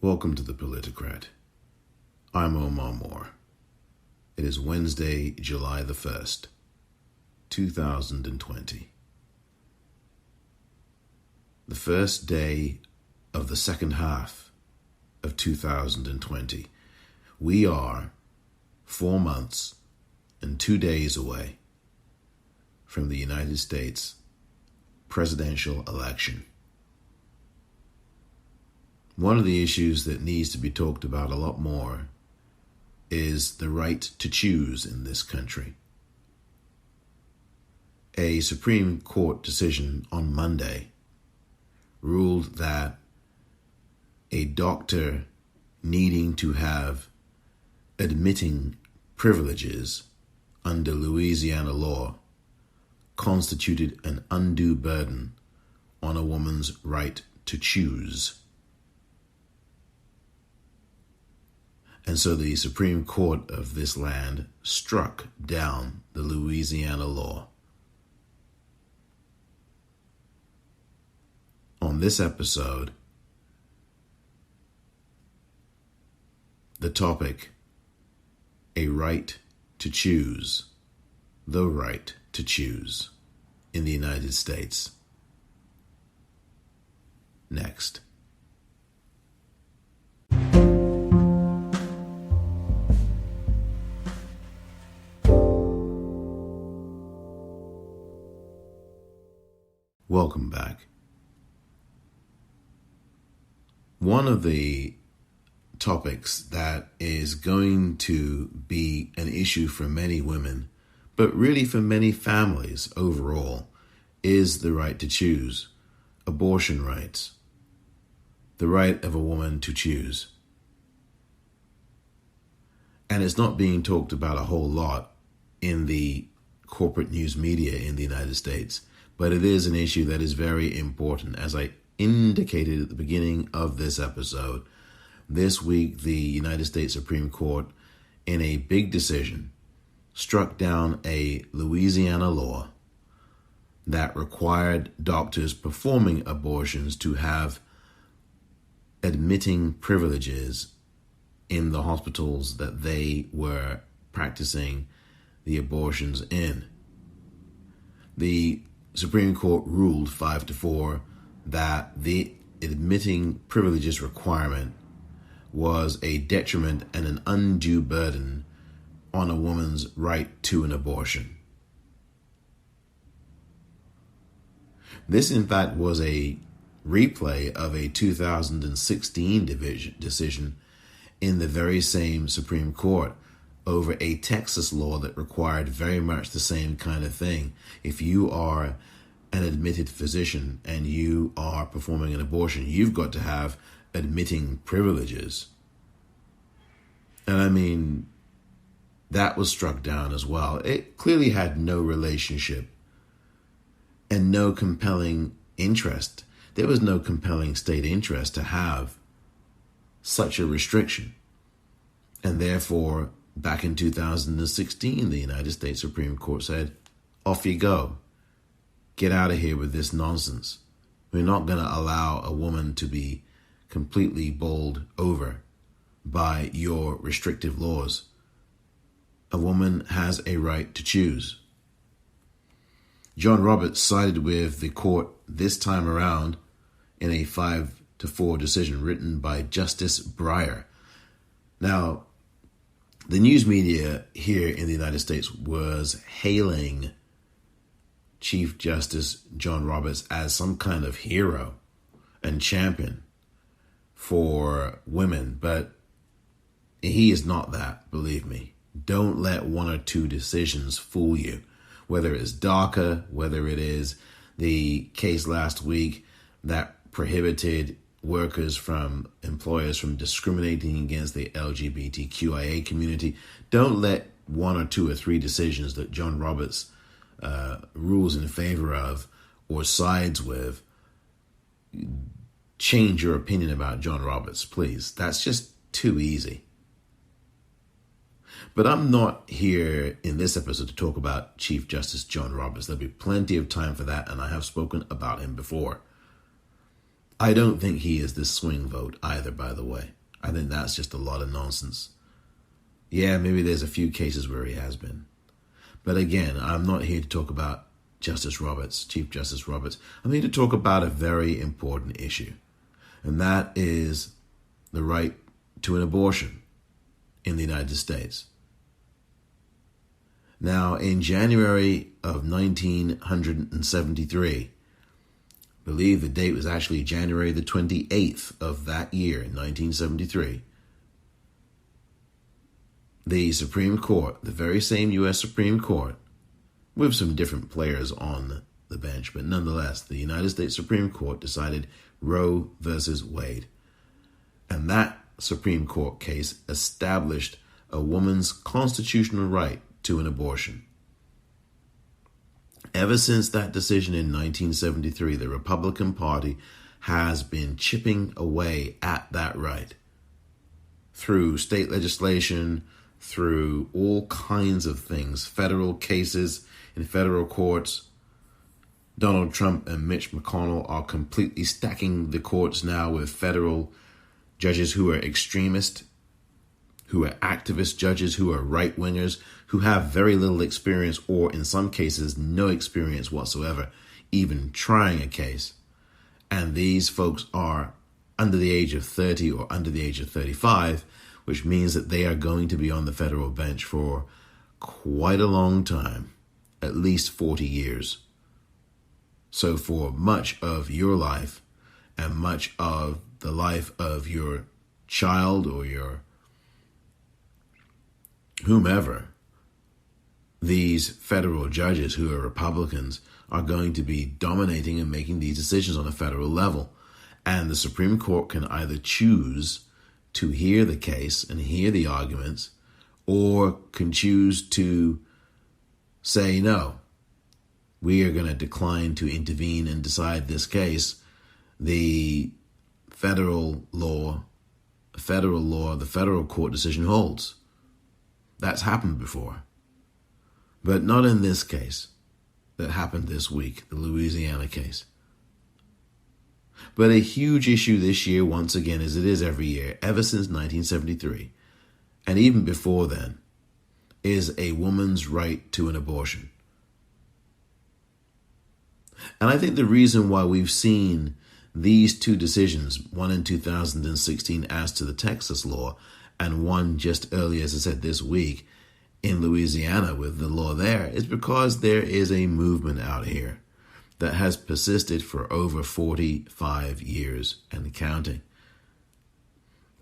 Welcome to the Politicrat. I'm Omar Moore. It is Wednesday, July the 1st, 2020. The first day of the second half of 2020. We are 4 months and 2 days away from the United States presidential election. One of the issues that needs to be talked about a lot more is the right to choose in this country. A Supreme Court decision on Monday ruled that a doctor needing to have admitting privileges under Louisiana law constituted an undue burden on a woman's right to choose. And so the Supreme Court of this land struck down the Louisiana law. On this episode, the topic, a right to choose, the right to choose in the United States. Next. Welcome back. One of the topics that is going to be an issue for many women, but really for many families overall, is the right to choose, abortion rights, the right of a woman to choose. And it's not being talked about a whole lot in the corporate news media in the United States. But it is an issue that is very important. As I indicated at the beginning of this episode, this week the United States Supreme Court, in a big decision, struck down a Louisiana law that required doctors performing abortions to have admitting privileges in the hospitals that they were practicing the abortions in. The Supreme Court ruled 5-4 that the admitting privileges requirement was a detriment and an undue burden on a woman's right to an abortion. This, in fact, was a replay of a 2016 decision in the very same Supreme Court over a Texas law that required very much the same kind of thing. If you are an admitted physician and you are performing an abortion, you've got to have admitting privileges. And I mean, that was struck down as well. It clearly had no relationship and no compelling interest. There was no compelling state interest to have such a restriction. And therefore, back in 2016, the United States Supreme Court said, off you go. Get out of here with this nonsense. We're not going to allow a woman to be completely bowled over by your restrictive laws. A woman has a right to choose. John Roberts sided with the court this time around in a 5-4 decision written by Justice Breyer. Now, the news media here in the United States was hailing Chief Justice John Roberts as some kind of hero and champion for women, but he is not that, believe me. Don't let one or two decisions fool you, whether it's DACA, whether it is the case last week that prohibited employers from discriminating against the LGBTQIA community. Don't let one or two or three decisions that John Roberts rules in favor of or sides with change your opinion about John Roberts, please. That's just too easy. But I'm not here in this episode to talk about Chief Justice John Roberts. There'll be plenty of time for that, and I have spoken about him before. I don't think he is this swing vote either, by the way. I think that's just a lot of nonsense. Yeah, maybe there's a few cases where he has been. But again, I'm not here to talk about Justice Roberts, Chief Justice Roberts. I'm here to talk about a very important issue, and that is the right to an abortion in the United States. Now, in January of 1973, I believe the date was actually January the 28th of that year, in 1973, the Supreme Court, the very same U.S. Supreme Court, with some different players on the bench, but nonetheless, the United States Supreme Court decided Roe versus Wade. And that Supreme Court case established a woman's constitutional right to an abortion. Ever since that decision in 1973, the Republican Party has been chipping away at that right through state legislation, through all kinds of things, federal cases in federal courts. Donald Trump and Mitch McConnell are completely stacking the courts now with federal judges who are extremist, who are activist judges, who are right-wingers, who have very little experience, or in some cases no experience whatsoever, even trying a case. And these folks are under the age of 30 or under the age of 35, which means that they are going to be on the federal bench for quite a long time, at least 40 years. So for much of your life and much of the life of your child or your whomever, these federal judges who are Republicans are going to be dominating and making these decisions on a federal level. And the Supreme Court can either choose to hear the case and hear the arguments, or can choose to say, no, we are going to decline to intervene and decide this case. The federal court decision holds. That's happened before. But not in this case that happened this week, the Louisiana case. But a huge issue this year, once again, as it is every year, ever since 1973, and even before then, is a woman's right to an abortion. And I think the reason why we've seen these two decisions, one in 2016 as to the Texas law, and one just earlier, as I said, this week in Louisiana with the law there, is because there is a movement out here that has persisted for over 45 years and counting.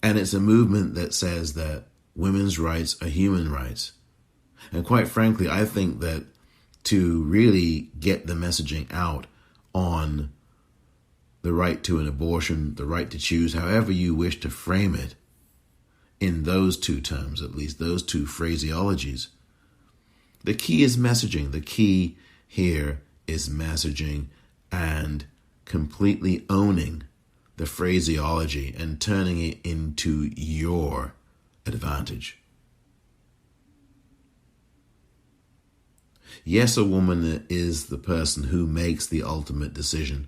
And it's a movement that says that women's rights are human rights. And quite frankly, I think that to really get the messaging out on the right to an abortion, the right to choose, however you wish to frame it, in those two terms, at least those two phraseologies, the key is messaging. The key here is messaging and completely owning the phraseology and turning it into your advantage. Yes, a woman is the person who makes the ultimate decision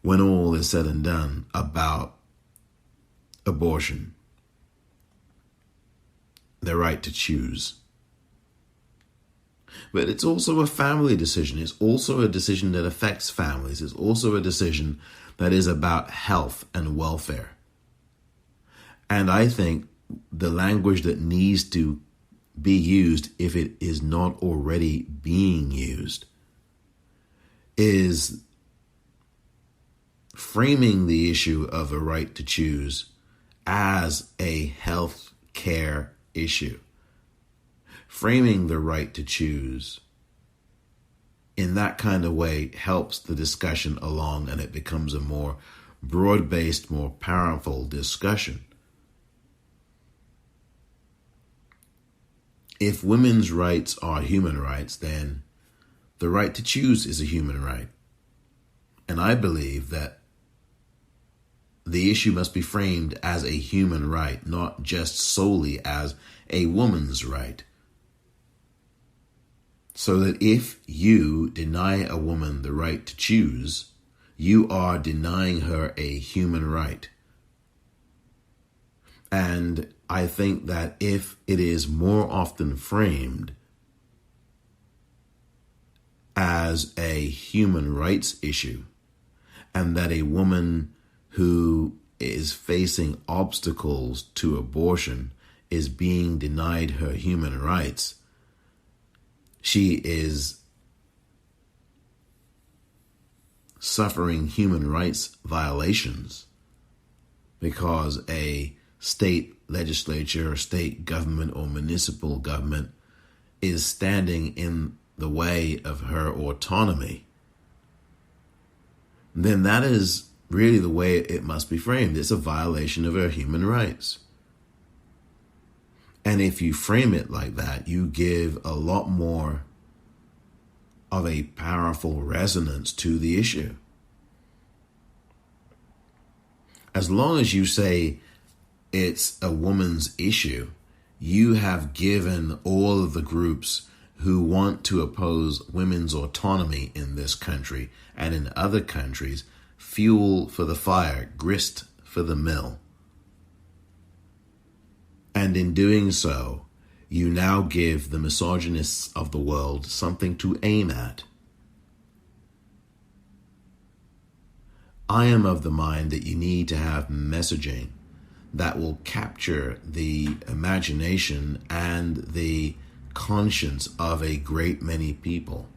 when all is said and done about abortion, the right to choose. But it's also a family decision. It's also a decision that affects families. It's also a decision that is about health and welfare. And I think the language that needs to be used, if it is not already being used, is framing the issue of a right to choose as a health care issue. Framing the right to choose in that kind of way helps the discussion along, and it becomes a more broad-based, more powerful discussion. If women's rights are human rights, then the right to choose is a human right. And I believe that the issue must be framed as a human right, not just solely as a woman's right. So that if you deny a woman the right to choose, you are denying her a human right. And I think that if it is more often framed as a human rights issue, and that a woman who is facing obstacles to abortion is being denied her human rights, she is suffering human rights violations because a state legislature or state government or municipal government is standing in the way of her autonomy, then that is really the way it must be framed. It's a violation of her human rights. And if you frame it like that, you give a lot more of a powerful resonance to the issue. As long as you say it's a woman's issue, you have given all of the groups who want to oppose women's autonomy in this country and in other countries fuel for the fire, grist for the mill. And in doing so, you now give the misogynists of the world something to aim at. I am of the mind that you need to have messaging that will capture the imagination and the conscience of a great many people.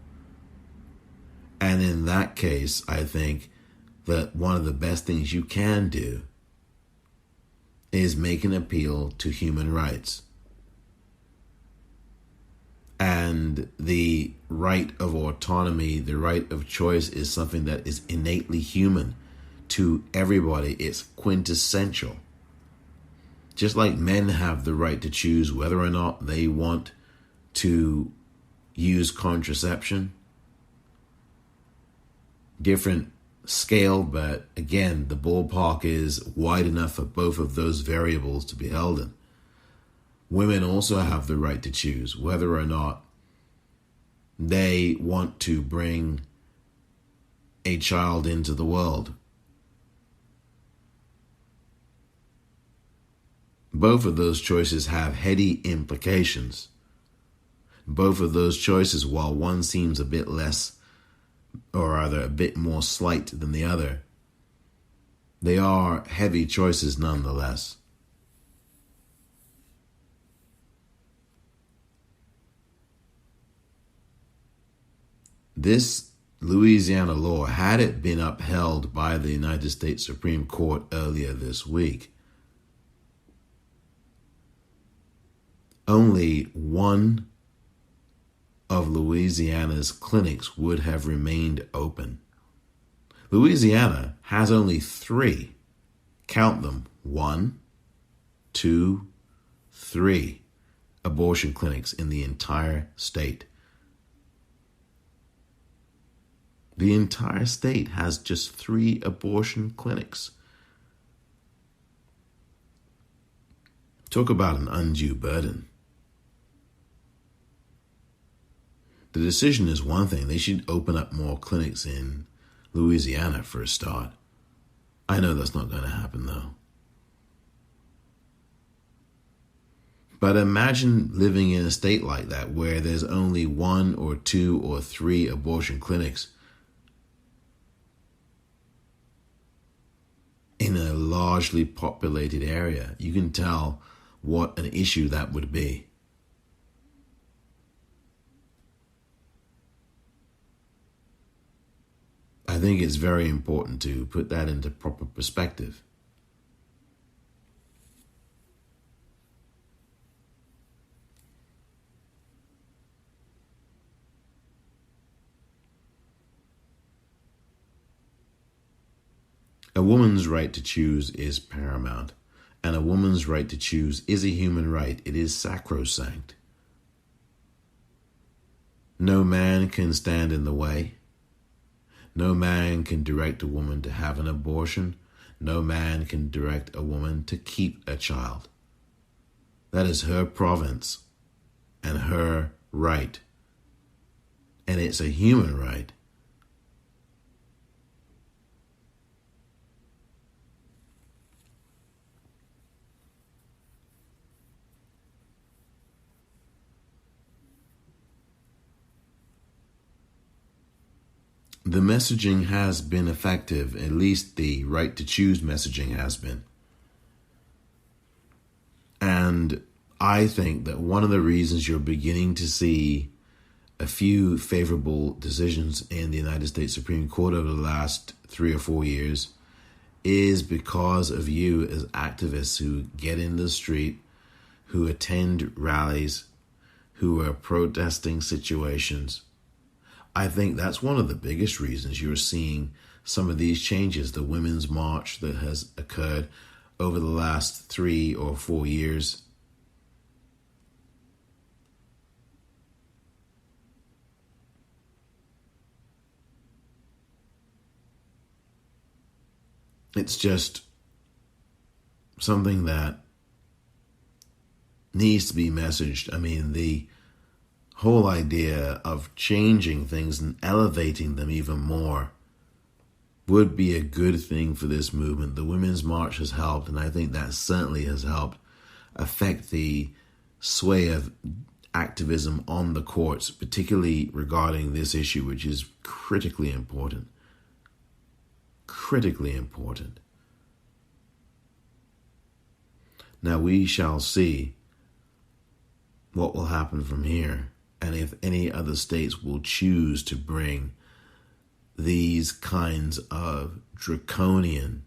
And in that case, I think that one of the best things you can do is make an appeal to human rights. And the right of autonomy, the right of choice is something that is innately human to everybody. It's quintessential. Just like men have the right to choose whether or not they want to use contraception. Different scale, but again, the ballpark is wide enough for both of those variables to be held in. Women also have the right to choose whether or not they want to bring a child into the world. Both of those choices have heady implications. Both of those choices, while one seems a bit less, or rather a bit more slight than the other, they are heavy choices nonetheless. This Louisiana law, had it been upheld by the United States Supreme Court earlier this week, only one of Louisiana's clinics would have remained open. Louisiana has only 3, count them, 1, 2, 3 abortion clinics in the entire state. The entire state has just 3 abortion clinics. Talk about an undue burden. The decision is one thing. They should open up more clinics in Louisiana for a start. I know that's not going to happen, though. But imagine living in a state like that where there's only 1 or 2 or 3 abortion clinics in a largely populated area. You can tell what an issue that would be. I think it's very important to put that into proper perspective. A woman's right to choose is paramount, and a woman's right to choose is a human right. It is sacrosanct. No man can stand in the way. No man can direct a woman to have an abortion. No man can direct a woman to keep a child. That is her province and her right. And it's a human right. the messaging has been effective, at least the right to choose messaging has been. And I think that one of the reasons you're beginning to see a few favorable decisions in the United States Supreme Court over the last 3 or 4 years is because of you as activists who get in the street, who attend rallies, who are protesting situations. I think that's one of the biggest reasons you're seeing some of these changes. The Women's March that has occurred over the last 3 or 4 years. It's just something that needs to be messaged. I mean, the whole idea of changing things and elevating them even more would be a good thing for this movement. The Women's March has helped, and I think that certainly has helped affect the sway of activism on the courts, particularly regarding this issue, which is critically important. Critically important. Now we shall see what will happen from here, and if any other states will choose to bring these kinds of draconian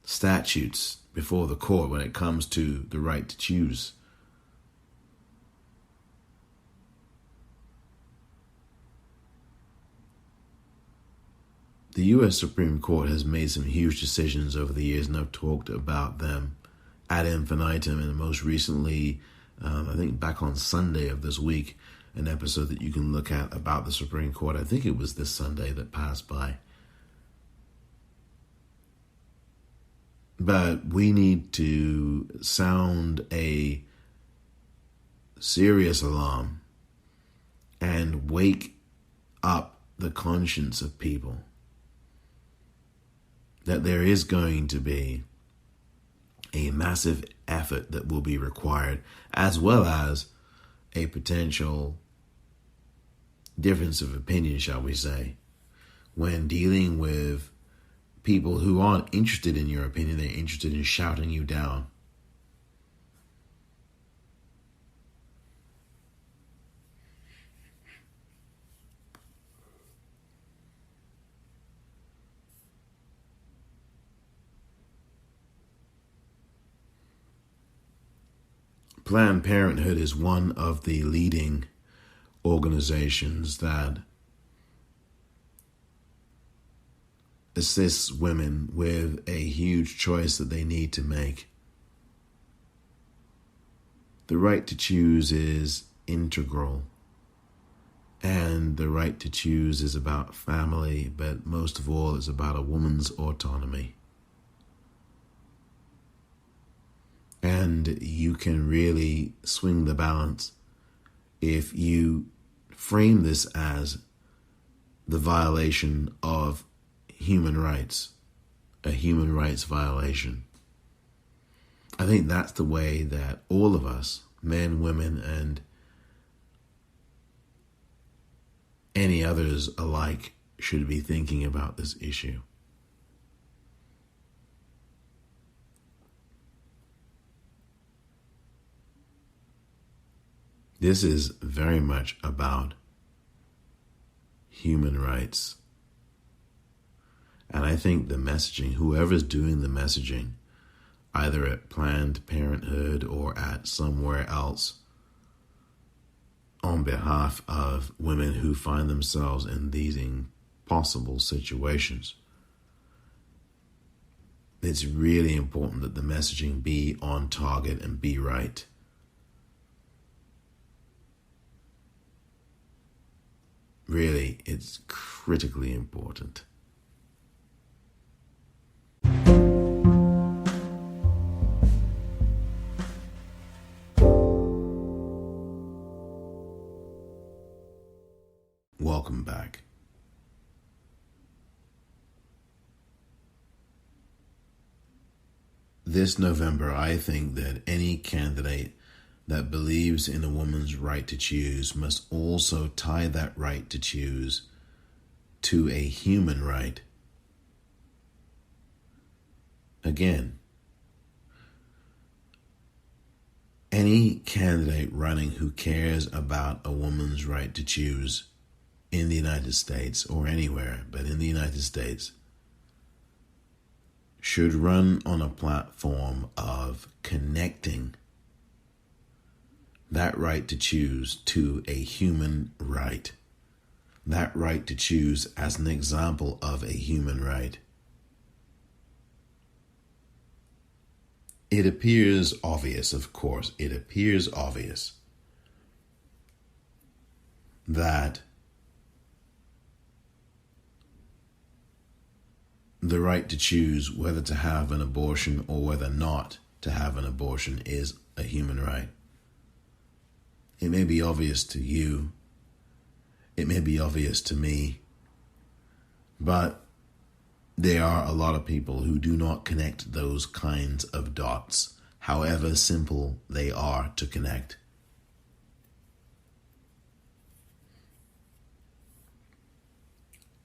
statutes before the court when it comes to the right to choose. The U.S. Supreme Court has made some huge decisions over the years, and I've talked about them ad infinitum, and most recently, I think back on Sunday of this week, an episode that you can look at about the Supreme Court. I think it was this Sunday that passed by. But we need to sound a serious alarm and wake up the conscience of people that there is going to be a massive effort that will be required, as well as a potential difference of opinion, shall we say, when dealing with people who aren't interested in your opinion. They're interested in shouting you down. Planned Parenthood is one of the leading organizations that assists women with a huge choice that they need to make. The right to choose is integral, and the right to choose is about family, but most of all, it's about a woman's autonomy. And you can really swing the balance if you frame this as the violation of human rights, a human rights violation. I think that's the way that all of us, men, women, and any others alike, should be thinking about this issue. This is very much about human rights. And I think the messaging, whoever's doing the messaging, either at Planned Parenthood or at somewhere else, on behalf of women who find themselves in these impossible situations, it's really important that the messaging be on target and be right. Really, it's critically important. Welcome back. This November, I think that any candidate that believes in a woman's right to choose must also tie that right to choose to a human right. Again, any candidate running who cares about a woman's right to choose in the United States or anywhere, but in the United States, should run on a platform of connecting that right to choose to a human right. That right to choose as an example of a human right. It appears obvious, of course, it appears obvious that the right to choose whether to have an abortion or whether not to have an abortion is a human right. It may be obvious to you, it may be obvious to me, but there are a lot of people who do not connect those kinds of dots, however simple they are to connect.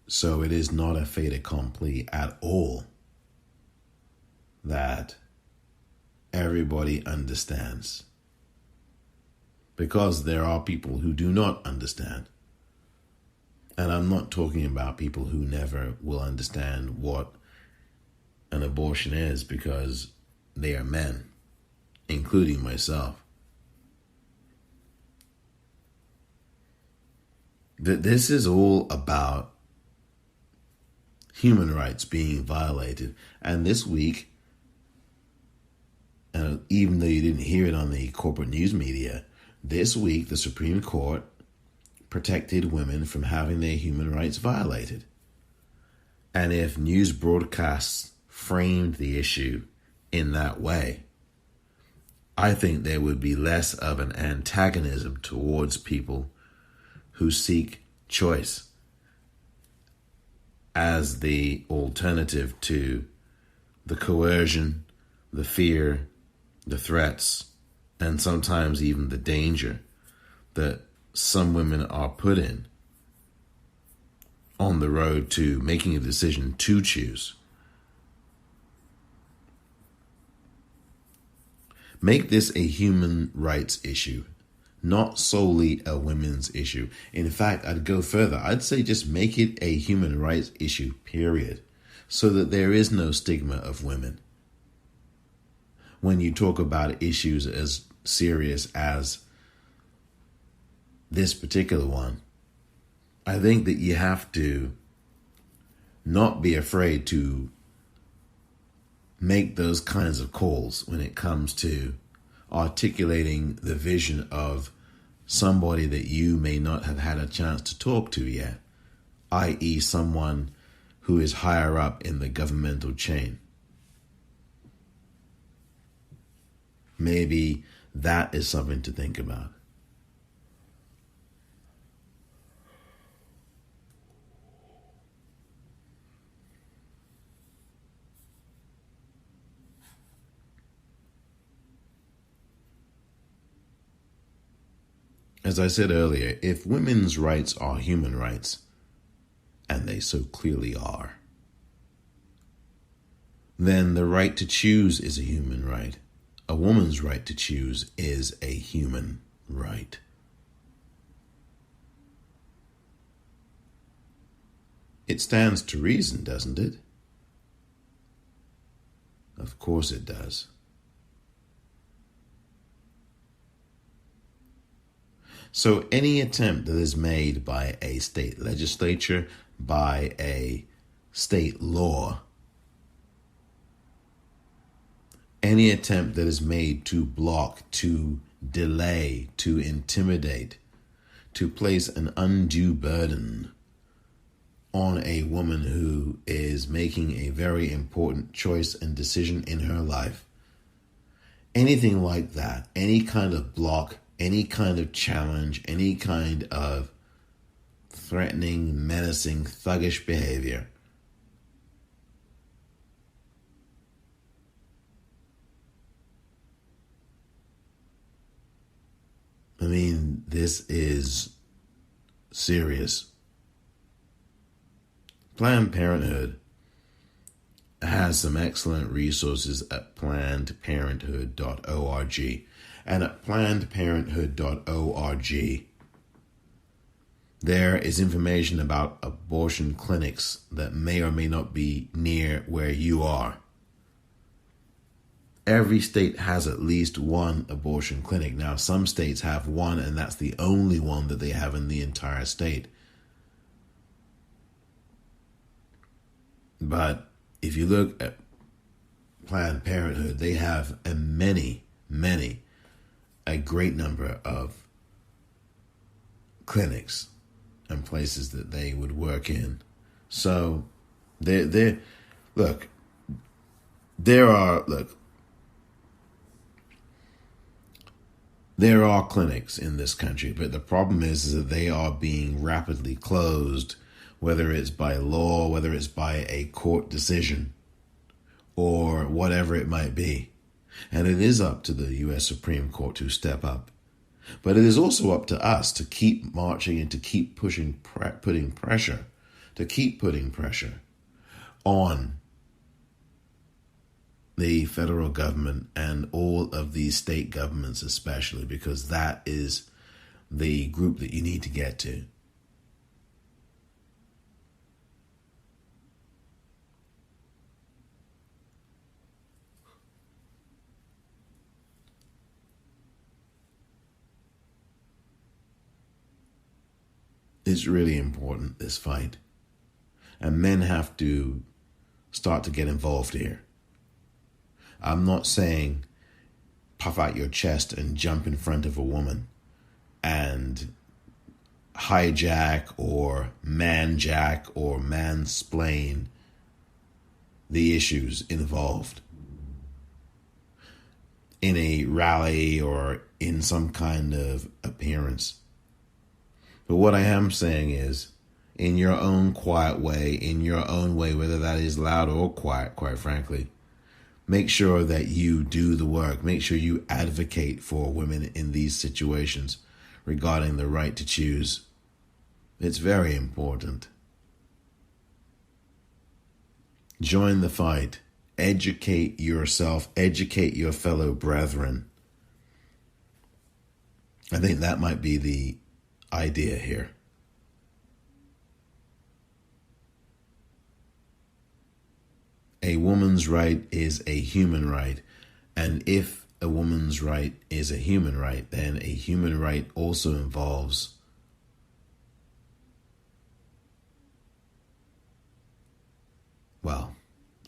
So it is not a fait accompli at all that everybody understands, because there are people who do not understand. And I'm not talking about people who never will understand what an abortion is because they are men, including myself. That this is all about human rights being violated. And this week, even though you didn't hear it on the corporate news media, this week the Supreme Court protected women from having their human rights violated. And if news broadcasts framed the issue in that way, I think there would be less of an antagonism towards people who seek choice as the alternative to the coercion, the fear, the threats, and sometimes even the danger that some women are put in on the road to making a decision to choose. Make this a human rights issue, not solely a women's issue. In fact, I'd go further. I'd say just make it a human rights issue, period, so that there is no stigma of women. When you talk about issues as serious as this particular one, I think that you have to not be afraid to make those kinds of calls when it comes to articulating the vision of somebody that you may not have had a chance to talk to yet, i.e. someone who is higher up in the governmental chain. Maybe that is something to think about. As I said earlier, if women's rights are human rights, and they so clearly are, then the right to choose is a human right. A woman's right to choose is a human right. It stands to reason, doesn't it? Of course it does. So any attempt that is made by a state legislature, by a state law, any attempt that is made to block, to delay, to intimidate, to place an undue burden on a woman who is making a very important choice and decision in her life, anything like that, any kind of block, any kind of challenge, any kind of threatening, menacing, thuggish behavior, I mean, this is serious. Planned Parenthood has some excellent resources at plannedparenthood.org. And at plannedparenthood.org, there is information about abortion clinics that may or may not be near where you are. Every state has at least one abortion clinic. Now, some states have one, and that's the only one that they have in the entire state. But if you look at Planned Parenthood, they have a great number of clinics and places that they would work in. So there are clinics in this country, but the problem is that they are being rapidly closed, whether it's by law, whether it's by a court decision, or whatever it might be. And it is up to the U.S. Supreme Court to step up. But it is also up to us to keep marching and to keep putting pressure on the federal government and all of these state governments especially, because that is the group that you need to get to. It's really important, this fight. And men have to start to get involved here. I'm not saying puff out your chest and jump in front of a woman and hijack or manjack or mansplain the issues involved in a rally or in some kind of appearance. But what I am saying is, in your own quiet way, in your own way, whether that is loud or quiet, quite frankly, make sure that you do the work. Make sure you advocate for women in these situations regarding the right to choose. It's very important. Join the fight. Educate yourself. Educate your fellow brethren. I think that might be the idea here. A woman's right is a human right, and if a woman's right is a human right, then a human right also involves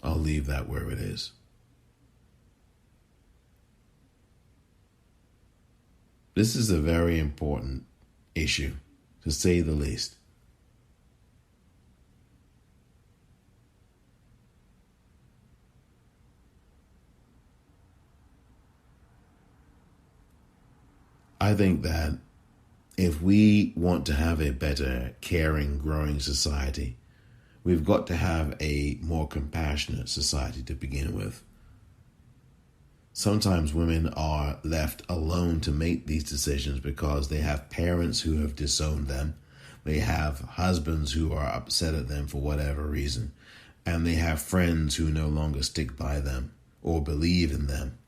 I'll leave that where it is. This is a very important issue, to say the least. I think that if we want to have a better, caring, growing society, we've got to have a more compassionate society to begin with. Sometimes women are left alone to make these decisions because they have parents who have disowned them. They have husbands who are upset at them for whatever reason. And they have friends who no longer stick by them or believe in them.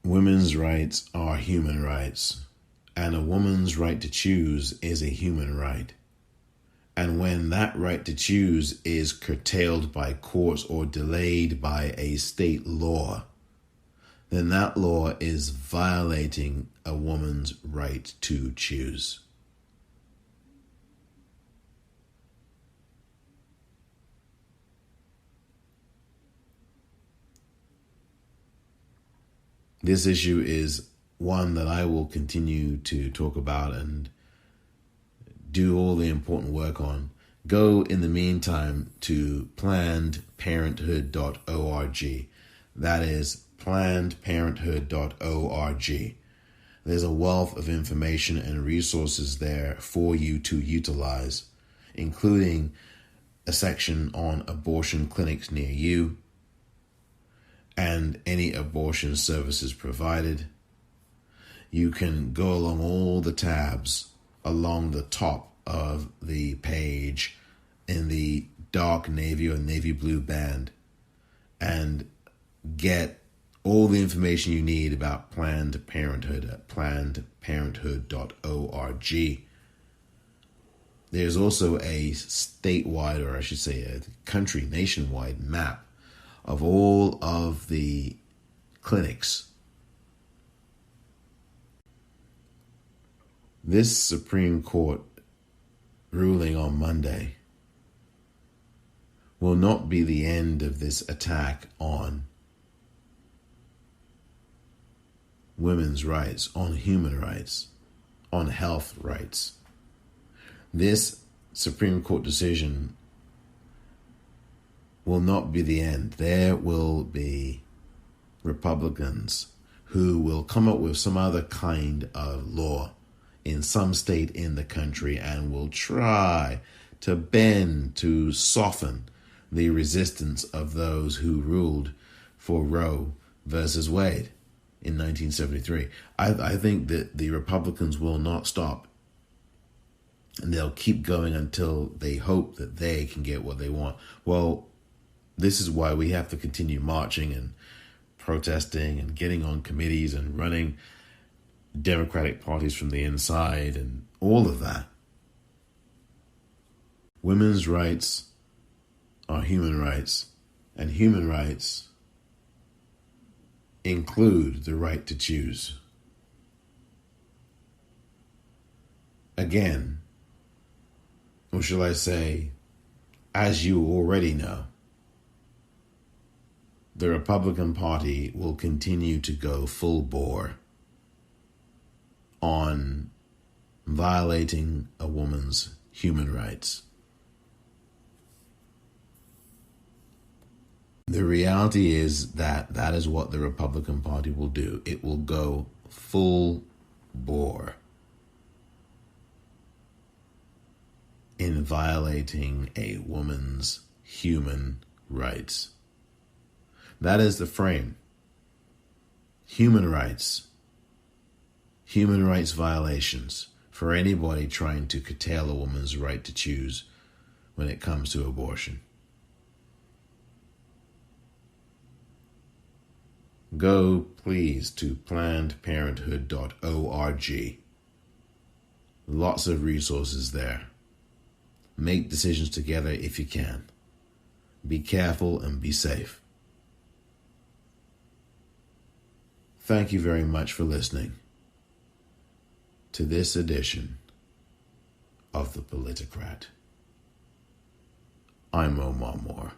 Women's rights are human rights, and a woman's right to choose is a human right. And when that right to choose is curtailed by courts or delayed by a state law, then that law is violating a woman's right to choose. This issue is one that I will continue to talk about and do all the important work on, Go in the meantime to plannedparenthood.org. That is plannedparenthood.org. There's a wealth of information and resources there for you to utilize, including a section on abortion clinics near you and any abortion services provided. You can go along all the tabs along the top of the page in the dark navy or navy blue band and get all the information you need about Planned Parenthood at plannedparenthood.org. There's also a statewide, or I should say a country, nationwide map of all of the clinics. This Supreme Court ruling on Monday will not be the end of this attack on women's rights, on human rights, on health rights. This Supreme Court decision will not be the end. There will be Republicans who will come up with some other kind of law in some state in the country and will try to bend, to soften the resistance of those who ruled for Roe versus Wade in 1973. I think that the Republicans will not stop. And they'll keep going until they hope that they can get what they want. Well, this is why we have to continue marching and protesting and getting on committees and running Democratic parties from the inside and all of that. Women's rights are human rights, and human rights include the right to choose. Again, or shall I say, as you already know, the Republican Party will continue to go full bore on violating a woman's human rights. The reality is that that is what the Republican Party will do. It will go full bore in violating a woman's human rights. That is the frame. Human rights violations for anybody trying to curtail a woman's right to choose when it comes to abortion. Go, please, to plannedparenthood.org. Lots of resources there. Make decisions together if you can. Be careful and be safe. Thank you very much for listening to this edition of The Politicrat. I'm Omar Moore.